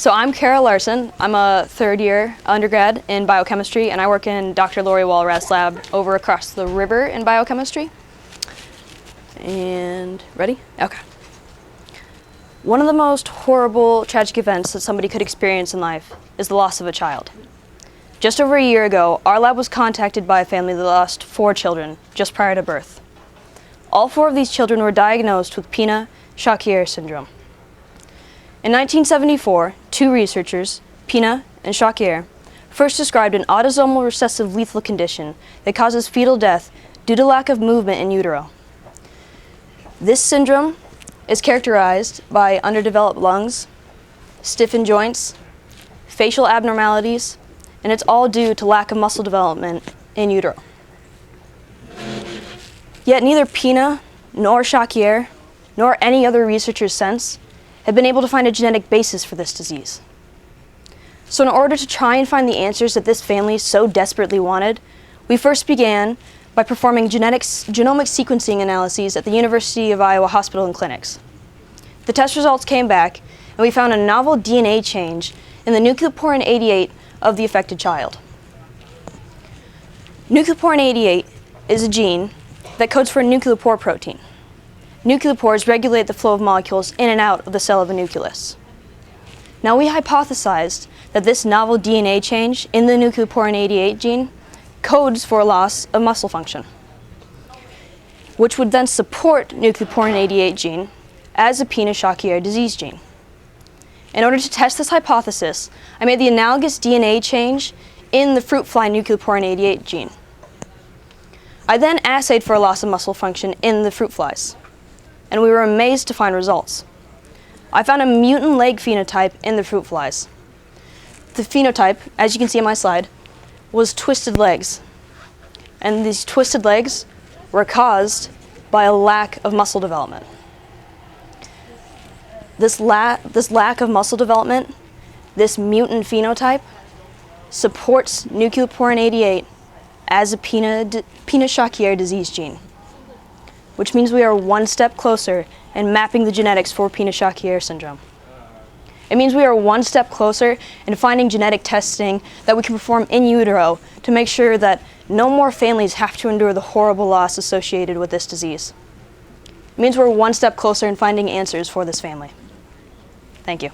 So I'm Cara Larson. I'm a third-year undergrad in biochemistry, and I work in Dr. Lori Walrath's lab over across the river in biochemistry. And ready? Okay. One of the most horrible, tragic events that somebody could experience in life is the loss of a child. Just over a year ago, our lab was contacted by a family that lost 4 children just prior to birth. All 4 of these children were diagnosed with Pina-Shakir syndrome. In 1974, 2 researchers, Pina and Shakir, first described an autosomal recessive lethal condition that causes fetal death due to lack of movement in utero. This syndrome is characterized by underdeveloped lungs, stiffened joints, facial abnormalities, and it's all due to lack of muscle development in utero. Yet neither Pina nor Shakir nor any other researchers since have been able to find a genetic basis for this disease. So in order to try and find the answers that this family so desperately wanted, we first began by performing genomic sequencing analyses at the University of Iowa Hospital and Clinics. The test results came back, and we found a novel DNA change in the nucleoporin 88 of the affected child. Nucleoporin 88 is a gene that codes for a nucleopore protein. Nucleopores regulate the flow of molecules in and out of the cell of a nucleus. Now we hypothesized that this novel DNA change in the nucleoporin 88 gene codes for a loss of muscle function, which would then support nucleoporin 88 gene as a Pina-Shakir disease gene. In order to test this hypothesis, I made the analogous DNA change in the fruit fly nucleoporin 88 gene. I then assayed for a loss of muscle function in the fruit flies, and we were amazed to find results. I found a mutant leg phenotype in the fruit flies. The phenotype, as you can see on my slide, was twisted legs, and these twisted legs were caused by a lack of muscle development. This lack of muscle development, this mutant phenotype, supports nucleoporin 88 as a Pina-Shakir disease gene, which means we are one step closer in mapping the genetics for Pina-Shakir syndrome. It means we are one step closer in finding genetic testing that we can perform in utero to make sure that no more families have to endure the horrible loss associated with this disease. It means we're one step closer in finding answers for this family. Thank you.